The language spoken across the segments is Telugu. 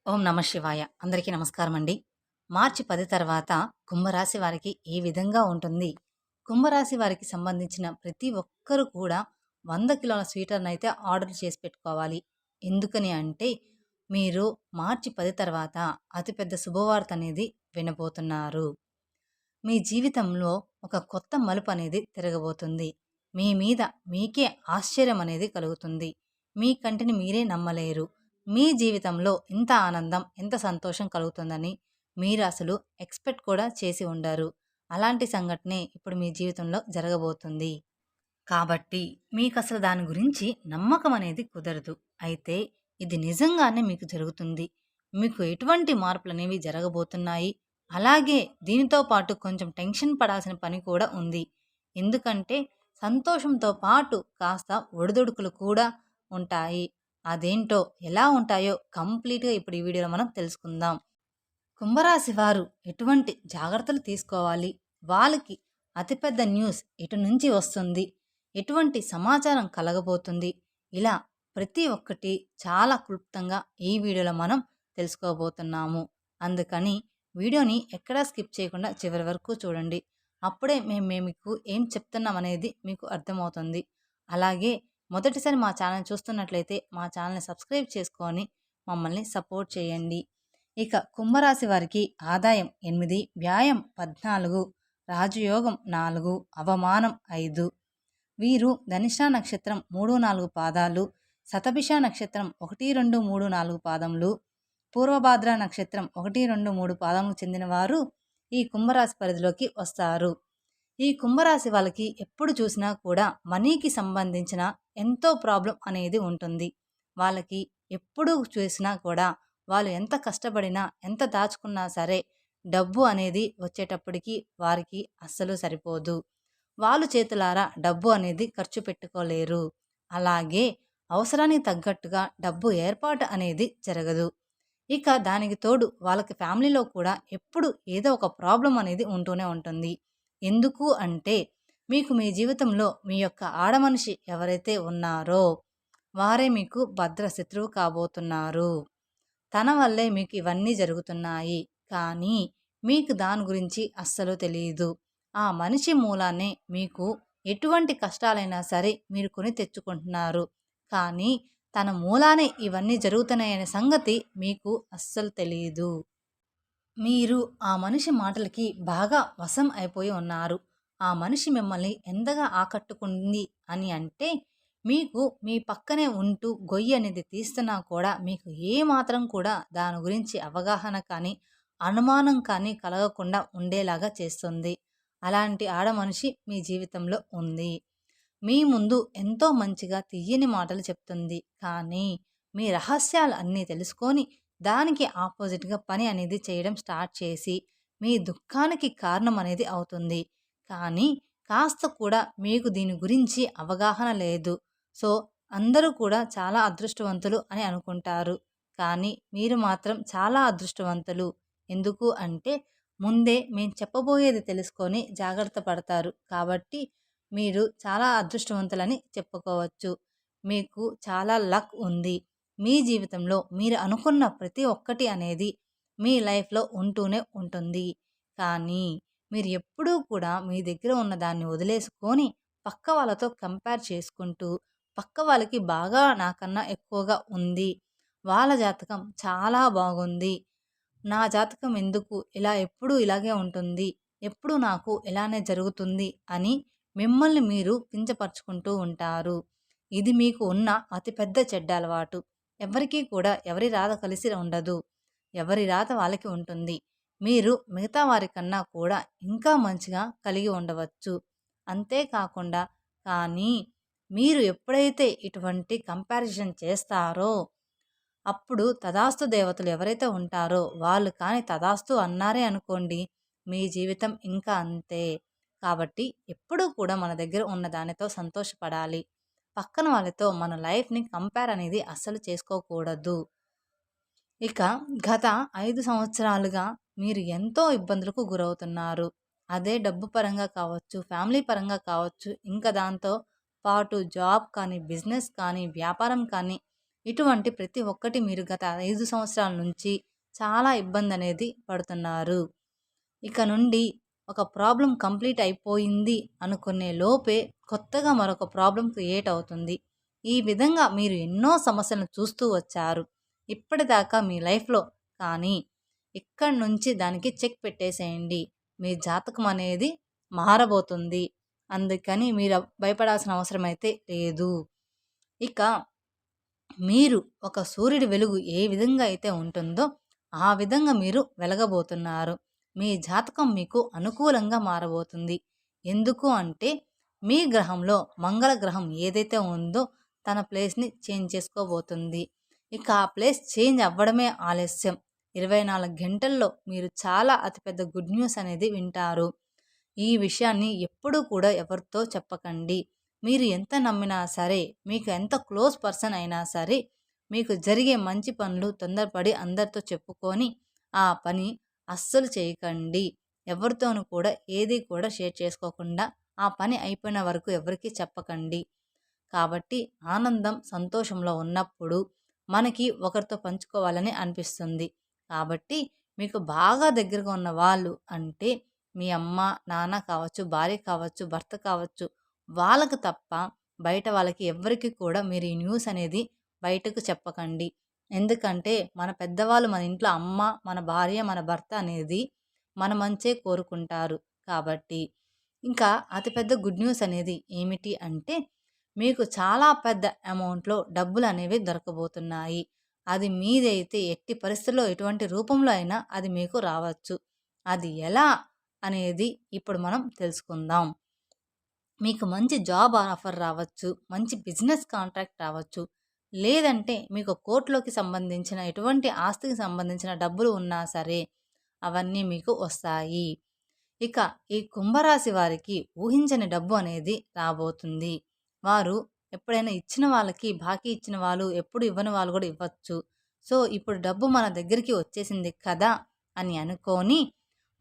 ఓం నమ శివాయ. అందరికీ నమస్కారం అండి. మార్చి 10 తర్వాత కుంభరాశి వారికి ఏ విధంగా ఉంటుంది? కుంభరాశి వారికి సంబంధించిన ప్రతి ఒక్కరు కూడా 100 కిలోల స్వీటర్‌నైతే ఆర్డర్ చేసి పెట్టుకోవాలి. ఎందుకని అంటే, మీరు మార్చి 10 తర్వాత అతిపెద్ద శుభవార్త అనేది వినబోతున్నారు. మీ జీవితంలో ఒక కొత్త మలుపనేది తిరగబోతుంది. మీ మీద మీకే ఆశ్చర్యం అనేది కలుగుతుంది. మీ కంటిని మీరే నమ్మలేరు. మీ జీవితంలో ఇంత ఆనందం, ఇంత సంతోషం కలుగుతుందని మీరు అసలు ఎక్స్‌పెక్ట్ కూడా చేసి ఉండరు. అలాంటి సంఘటనే ఇప్పుడు మీ జీవితంలో జరగబోతుంది. కాబట్టి మీకసలు దాని గురించి నమ్మకం అనేది కుదరదు. అయితే ఇది నిజంగానే మీకు జరుగుతుంది. మీకు ఎటువంటి మార్పులనేవి జరగబోతున్నాయి. అలాగే దీనితో పాటు కొంచెం టెన్షన్ పడాల్సిన పని కూడా ఉంది. ఎందుకంటే సంతోషంతో పాటు కాస్త ఒడిదుడుకులు కూడా ఉంటాయి. అదేంటో, ఎలా ఉంటాయో కంప్లీట్‌గా ఇప్పుడు ఈ వీడియోలో మనం తెలుసుకుందాం. కుంభరాశి వారు ఎటువంటి జాగ్రత్తలు తీసుకోవాలి? వాళ్ళకి అతిపెద్ద న్యూస్ ఎటు నుంచి వస్తుంది? ఎటువంటి సమాచారం కలగబోతుంది? ఇలా ప్రతి ఒక్కటి చాలా క్లుప్తంగా ఈ వీడియోలో మనం తెలుసుకోబోతున్నాము. అందుకని వీడియోని ఎక్కడా స్కిప్ చేయకుండా చివరి వరకు చూడండి. అప్పుడే మేము మీకు ఏం చెప్తున్నాం అనేది మీకు అర్థమవుతుంది. అలాగే మొదటిసారి మా ఛానల్ చూస్తున్నట్లయితే మా ఛానల్ని సబ్స్క్రైబ్ చేసుకొని మమ్మల్ని సపోర్ట్ చేయండి. ఇక కుంభరాశి వారికి ఆదాయం 8, వ్యాయం 14, రాజయోగం 4, అవమానం 5. వీరు ధనిష్ట నక్షత్రం 3, 4 పాదాలు, శతభిష నక్షత్రం 1, 2, 3, 4 పాదములు, పూర్వభాద్ర నక్షత్రం 1, 2, 3 పాదములకు చెందిన వారు ఈ కుంభరాశి పరిధిలోకి వస్తారు. ఈ కుంభరాశి వాళ్ళకి ఎప్పుడు చూసినా కూడా మనీకి సంబంధించిన ఎంతో ప్రాబ్లం అనేది ఉంటుంది. వాళ్ళకి ఎప్పుడు చూసినా కూడా వాళ్ళు ఎంత కష్టపడినా, ఎంత దాచుకున్నా సరే డబ్బు అనేది వచ్చేటప్పటికి వారికి అస్సలు సరిపోదు. వాళ్ళు చేతులారా డబ్బు అనేది ఖర్చు పెట్టుకోలేరు. అలాగే అవసరానికి తగ్గట్టుగా డబ్బు ఏర్పాటు అనేది జరగదు. ఇక దానికి తోడు వాళ్ళకి ఫ్యామిలీలో కూడా ఎప్పుడు ఏదో ఒక ప్రాబ్లం అనేది ఉంటూనే ఉంటుంది. ఎందుకు అంటే, మీకు మీ జీవితంలో మీ యొక్క ఆడమనిషి ఎవరైతే ఉన్నారో వారే మీకు భద్ర శత్రువు కాబోతున్నారు. తన వల్లే మీకు ఇవన్నీ జరుగుతున్నాయి. కానీ మీకు దాని గురించి అస్సలు తెలీదు. ఆ మనిషి మూలానే మీకు ఎటువంటి కష్టాలైనా సరే మీరు కొని తెచ్చుకుంటున్నారు. కానీ తన మూలానే ఇవన్నీ జరుగుతున్నాయనే సంగతి మీకు అస్సలు తెలీదు. మీరు ఆ మనిషి మాటలకి బాగా వశం అయిపోయి ఉన్నారు. ఆ మనిషి మిమ్మల్ని ఎంతగా ఆకట్టుకుంది అని అంటే, మీకు మీ పక్కనే ఉంటూ గొయ్యి అనేది తీస్తున్నా కూడా మీకు ఏమాత్రం కూడా దాని గురించి అవగాహన కానీ, అనుమానం కానీ కలగకుండా ఉండేలాగా చేస్తుంది. అలాంటి ఆడమనిషి మీ జీవితంలో ఉంది. మీ ముందు ఎంతో మంచిగా తియ్యని మాటలు చెప్తుంది. కానీ మీ రహస్యాలు అన్నీ తెలుసుకొని దానికి ఆపోజిట్‌గా పని అనేది చేయడం స్టార్ట్ చేసి మీ దుఃఖానికి కారణం అనేది అవుతుంది. కానీ కాస్త కూడా మీకు దీని గురించి అవగాహన లేదు. సో, అందరూ కూడా చాలా అదృష్టవంతులు అని అనుకుంటారు. కానీ మీరు మాత్రం చాలా అదృష్టవంతులు. ఎందుకు అంటే, ముందే మేము చెప్పబోయేది తెలుసుకొని జాగ్రత్త పడతారు. కాబట్టి మీరు చాలా అదృష్టవంతులని చెప్పుకోవచ్చు. మీకు చాలా లక్ ఉంది. మీ జీవితంలో మీరు అనుకున్న ప్రతి ఒక్కటి అనేది మీ లైఫ్‌లో ఉంటూనే ఉంటుంది. కానీ మీరు ఎప్పుడూ కూడా మీ దగ్గర ఉన్న దాన్ని వదిలేసుకొని పక్క వాళ్ళతో కంపేర్ చేసుకుంటూ, పక్క వాళ్ళకి బాగా నాకన్నా ఎక్కువగా ఉంది. వాళ్ళ జాతకం చాలా బాగుంది. నా జాతకం ఎందుకు ఇలా ఎప్పుడూ ఇలాగే ఉంటుంది. ఎప్పుడూ నాకు ఇలానే జరుగుతుంది అని మిమ్మల్ని మీరు కించపరుచుకుంటూ ఉంటారు. ఇది మీకు ఉన్న అతిపెద్ద చెడ్డ అలవాటు. ఎవరికీ కూడా ఎవరి రాత కలిసి ఉండదు. ఎవరి రాత వాళ్ళకి ఉంటుంది. మీరు మిగతా వారికన్నా కూడా ఇంకా మంచిగా కలిగి ఉండవచ్చు. అంతేకాకుండా కానీ మీరు ఎప్పుడైతే ఇటువంటి కంపారిజన్ చేస్తారో, అప్పుడు తథాస్తు దేవతలు ఎవరైతే ఉంటారో వాళ్ళు కానీ తథాస్తు అన్నారే అనుకోండి, మీ జీవితం ఇంకా అంతే. కాబట్టి ఎప్పుడూ కూడా మన దగ్గర ఉన్న దానితో సంతోషపడాలి. పక్కన వాళ్ళతో మన లైఫ్‌ని కంపేర్ అనేది అస్సలు చేసుకోకూడదు. ఇక గత 5 సంవత్సరాలుగా మీరు ఎంతో ఇబ్బందులకు గురవుతున్నారు. అదే డబ్బు పరంగా కావచ్చు, ఫ్యామిలీ పరంగా కావచ్చు, ఇంకా దాంతో పాటు జాబ్ కానీ, బిజినెస్ కానీ, వ్యాపారం కానీ ఇటువంటి ప్రతి ఒక్కటి మీరు గత 5 సంవత్సరాల నుంచి చాలా ఇబ్బందనేది పడుతున్నారు. ఇక నుండి ఒక ప్రాబ్లమ్ కంప్లీట్ అయిపోయింది అనుకునే లోపే కొత్తగా మరొక ప్రాబ్లమ్ క్రియేట్ అవుతుంది. ఈ విధంగా మీరు ఎన్నో సమస్యలను చూస్తూ వచ్చారు. ఇప్పటిదాకా మీ లైఫ్‌లో. కానీ ఇక్కడి నుంచి దానికి చెక్ పెట్టేసేయండి. మీ జాతకం అనేది మారబోతుంది. అందుకని మీరు భయపడాల్సిన అవసరమైతే లేదు. ఇక మీరు ఒక సూర్యుడి వెలుగు ఏ విధంగా అయితే ఉంటుందో ఆ విధంగా మీరు వెలగబోతున్నారు. మీ జాతకం మీకు అనుకూలంగా మారబోతుంది. ఎందుకు అంటే మీ గ్రహంలో మంగళ గ్రహం ఏదైతే ఉందో తన ప్లేస్‌ని చేంజ్ చేసుకోబోతుంది. ఇక ఆ ప్లేస్ చేంజ్ అవ్వడమే ఆలస్యం. 24 గంటల్లో మీరు చాలా అతిపెద్ద గుడ్ న్యూస్ అనేది వింటారు. ఈ విషయాన్ని ఎప్పుడూ కూడా ఎవరితో చెప్పకండి. మీరు ఎంత నమ్మినా సరే, మీకు ఎంత క్లోజ్ పర్సన్ అయినా సరే, మీకు జరిగే మంచి పనులు తొందరపడి అందరితో చెప్పుకొని ఆ పని అస్సలు చేయకండి. ఎవరితోనూ కూడా ఏది కూడా షేర్ చేసుకోకుండా ఆ పని అయిపోయిన వరకు ఎవరికీ చెప్పకండి. కాబట్టి ఆనందం, సంతోషంలో ఉన్నప్పుడు మనకి ఒకరితో పంచుకోవాలని అనిపిస్తుంది. కాబట్టి మీకు బాగా దగ్గరగా ఉన్న వాళ్ళు అంటే మీ అమ్మ, నాన్న కావచ్చు, భార్య కావచ్చు, భర్త కావచ్చు, వాళ్ళకి తప్ప బయట వాళ్ళకి ఎవ్వరికీ కూడా మీరు ఈ న్యూస్ అనేది బయటకు చెప్పకండి. ఎందుకంటే మన పెద్దవాళ్ళు మన ఇంట్లో అమ్మ, మన భార్య, మన భర్త అనేది మన మంచే కోరుకుంటారు. కాబట్టి ఇంకా అతిపెద్ద గుడ్ న్యూస్ అనేది ఏమిటి అంటే మీకు చాలా పెద్ద అమౌంట్‌లో డబ్బులనేవి దొరకబోతున్నాయి. అది మీదైతే ఎట్టి పరిస్థితుల్లో ఎటువంటి రూపంలో అయినా అది మీకు రావచ్చు. అది ఎలా అనేది ఇప్పుడు మనం తెలుసుకుందాం. మీకు మంచి జాబ్ ఆఫర్ రావచ్చు. మంచి బిజినెస్ కాంట్రాక్ట్ రావచ్చు. లేదంటే మీకు కోర్ట్‌లోకి సంబంధించిన ఎటువంటి ఆస్తికి సంబంధించిన డబ్బులు ఉన్నా సరే అవన్నీ మీకు వస్తాయి. ఇక ఈ కుంభరాశి వారికి ఊహించని డబ్బు అనేది రాబోతుంది. వారు ఎప్పుడైనా ఇచ్చిన వాళ్ళకి బాకీ ఇచ్చిన వాళ్ళు ఎప్పుడు ఇవ్వని వాళ్ళు కూడా ఇవ్వచ్చు. సో ఇప్పుడు డబ్బు మన దగ్గరికి వచ్చేసింది కదా అని అనుకోని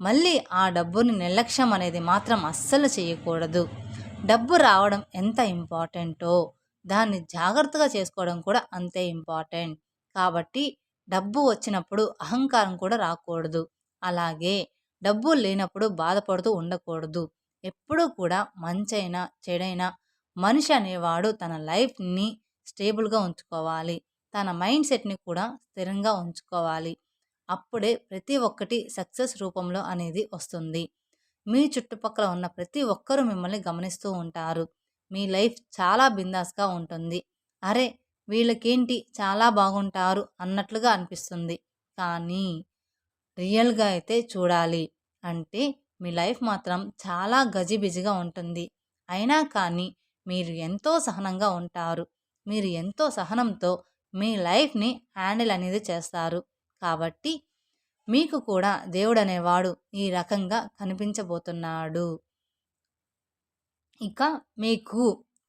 మళ్ళీ ఆ డబ్బుని నిర్లక్ష్యం అనేది మాత్రం అస్సలు చేయకూడదు. డబ్బు రావడం ఎంత ఇంపార్టెంటో దాన్ని జాగ్రత్తగా చేసుకోవడం కూడా అంతే ఇంపార్టెంట్. కాబట్టి డబ్బు వచ్చినప్పుడు అహంకారం కూడా రాకూడదు. అలాగే డబ్బు లేనప్పుడు బాధపడుతూ ఉండకూడదు. ఎప్పుడూ కూడా మంచైనా చెడైనా మనిషి అనేవాడు తన లైఫ్‌ని స్టేబుల్‌గా ఉంచుకోవాలి. తన మైండ్ సెట్‌ని కూడా స్థిరంగా ఉంచుకోవాలి. అప్పుడే ప్రతి ఒక్కటి సక్సెస్ రూపంలో అనేది వస్తుంది. మీ చుట్టుపక్కల ఉన్న ప్రతి ఒక్కరూ మిమ్మల్ని గమనిస్తూ ఉంటారు. మీ లైఫ్ చాలా బిందాస్‌గా ఉంటుంది. అరే! వీళ్ళకేంటి చాలా బాగుంటారు అన్నట్లుగా అనిపిస్తుంది. కానీ రియల్‌గా అయితే చూడాలి అంటే మీ లైఫ్ మాత్రం చాలా గజిబిజిగా ఉంటుంది. అయినా కానీ మీరు ఎంతో సహనంగా ఉంటారు. మీరు ఎంతో సహనంతో మీ లైఫ్‌ని హ్యాండిల్ అనేది చేస్తారు. కాబట్టి మీకు కూడా దేవుడనేవాడు ఈ రకంగా కనిపించబోతున్నాడు. ఇక మీకు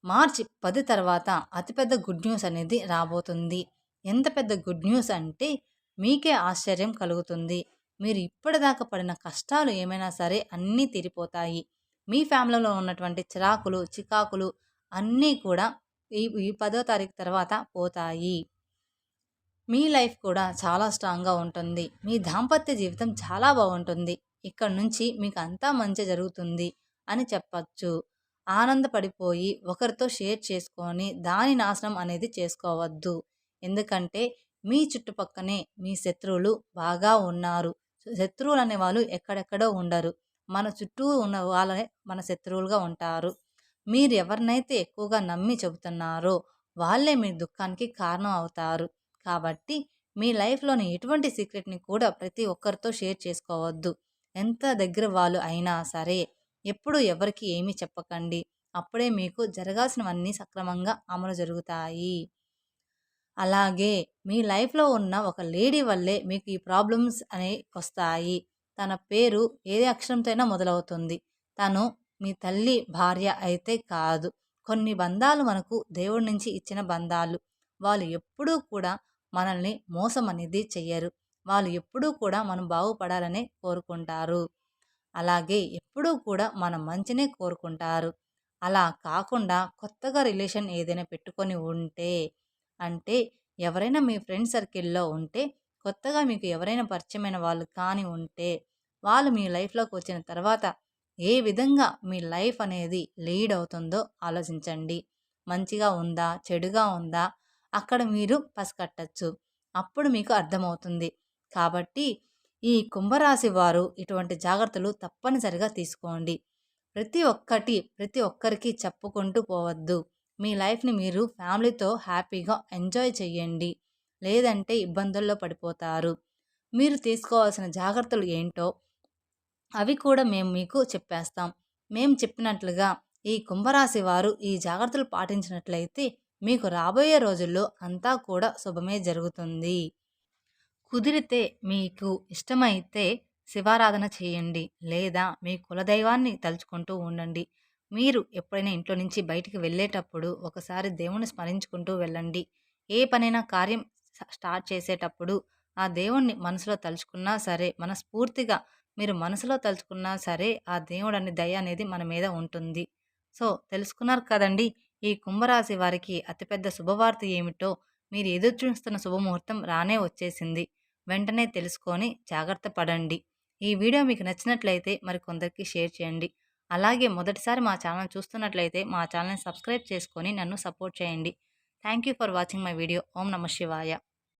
మార్చి 10 తర్వాత అతిపెద్ద గుడ్ న్యూస్ అనేది రాబోతుంది. ఎంత పెద్ద గుడ్ న్యూస్ అంటే మీకే ఆశ్చర్యం కలుగుతుంది. మీరు ఇప్పటిదాకా పడిన కష్టాలు ఏమైనా సరే అన్నీ తీరిపోతాయి. మీ ఫ్యామిలీలో ఉన్నటువంటి చిరాకులు, చికాకులు అన్నీ కూడా ఈ 10వ తారీఖు తర్వాత పోతాయి. మీ లైఫ్ కూడా చాలా స్ట్రాంగ్‌గా ఉంటుంది. మీ దాంపత్య జీవితం చాలా బాగుంటుంది. ఇక్కడి నుంచి మీకు అంతా మంచే జరుగుతుంది అని చెప్పచ్చు. ఆనందపడిపోయి ఒకరితో షేర్ చేసుకొని దాని నాశనం అనేది చేసుకోవద్దు. ఎందుకంటే మీ చుట్టుపక్కనే మీ శత్రువులు బాగా ఉన్నారు. శత్రువులు అనేవాళ్ళు ఎక్కడెక్కడో ఉండరు. మన చుట్టూ ఉన్న వాళ్ళే మన శత్రువులుగా ఉంటారు. మీరు ఎవరినైతే ఎక్కువగా నమ్మి చెబుతున్నారో వాళ్ళే మీ దుఃఖానికి కారణం అవుతారు. కాబట్టి మీ లైఫ్‌లోని ఎటువంటి సీక్రెట్‌ని కూడా ప్రతి ఒక్కరితో షేర్ చేసుకోవద్దు. ఎంత దగ్గర వాళ్ళు అయినా సరే ఎప్పుడు ఎవరికీ ఏమీ చెప్పకండి. అప్పుడే మీకు జరగాల్సినవన్నీ సక్రమంగా అమలు జరుగుతాయి. అలాగే మీ లైఫ్‌లో ఉన్న ఒక లేడీ వల్లే మీకు ఈ ప్రాబ్లమ్స్ అనేవి వస్తాయి. తన పేరు ఏ అక్షరంతో అయినా మొదలవుతుంది. తను మీ తల్లి, భార్య అయితే కాదు. కొన్ని బంధాలు మనకు దేవుడి నుంచి ఇచ్చిన బంధాలు. వాళ్ళు ఎప్పుడూ కూడా మనల్ని మోసం అనేది చెయ్యరు. వాళ్ళు ఎప్పుడూ కూడా మనం బాగుపడాలనే కోరుకుంటారు. అలాగే ఎప్పుడూ కూడా మన మంచినే కోరుకుంటారు. అలా కాకుండా కొత్తగా రిలేషన్ ఏదైనా పెట్టుకొని ఉంటే అంటే ఎవరైనా మీ ఫ్రెండ్ సర్కిల్‌లో ఉంటే, కొత్తగా మీకు ఎవరైనా పరిచయమైన వాళ్ళు కానీ ఉంటే, వాళ్ళు మీ లైఫ్‌లోకి వచ్చిన తర్వాత ఏ విధంగా మీ లైఫ్ అనేది లీడ్ అవుతుందో ఆలోచించండి. మంచిగా ఉందా? చెడుగా ఉందా? అక్కడ మీరు పసికట్టచ్చు. అప్పుడు మీకు అర్థమవుతుంది. కాబట్టి ఈ కుంభరాశి వారు ఇటువంటి జాగ్రత్తలు తప్పనిసరిగా తీసుకోండి. ప్రతి ఒక్కరికి చెప్పుకుంటూ పోవద్దు. మీ లైఫ్‌ని మీరు ఫ్యామిలీతో హ్యాపీగా ఎంజాయ్ చేయండి. లేదంటే ఇబ్బందుల్లో పడిపోతారు. మీరు తీసుకోవాల్సిన జాగ్రత్తలు ఏంటో అవి కూడా మేము మీకు చెప్పేస్తాం. మేము చెప్పినట్లుగా ఈ కుంభరాశి వారు ఈ జాగ్రత్తలు పాటించినట్లయితే మీకు రాబోయే రోజుల్లో అంతా కూడా శుభమే జరుగుతుంది. కుదిరితే మీకు ఇష్టమైతే శివారాధన చేయండి. లేదా మీ కులదైవాన్ని తలుచుకుంటూ ఉండండి. మీరు ఎప్పుడైనా ఇంట్లో నుంచి బయటికి వెళ్ళేటప్పుడు ఒకసారి దేవుణ్ణి స్మరించుకుంటూ వెళ్ళండి. ఏ పనైనా కార్యం స్టార్ట్ చేసేటప్పుడు ఆ దేవుణ్ణి మనసులో తలుచుకున్నా సరే, మనస్ఫూర్తిగా మీరు మనసులో తలుచుకున్నా సరే, ఆ దేవుడని దయ అనేది మన మీద ఉంటుంది. సో, తెలుసుకున్నారు కదండీ! ఈ కుంభరాశి వారికి అతిపెద్ద శుభవార్త ఏమిటో. మీరు ఎదురు చూస్తున్న శుభముహూర్తం రానే వచ్చేసింది. వెంటనే తెలుసుకొని జాగ్రత్త పడండి. ఈ వీడియో మీకు నచ్చినట్లయితే మరి కొందరికి షేర్ చేయండి. అలాగే మొదటిసారి మా ఛానల్ చూస్తున్నట్లయితే మా ఛానల్‌ని సబ్స్క్రైబ్ చేసుకొని నన్ను సపోర్ట్ చేయండి. Thank you for watching my video. ఓం నమః శివాయ.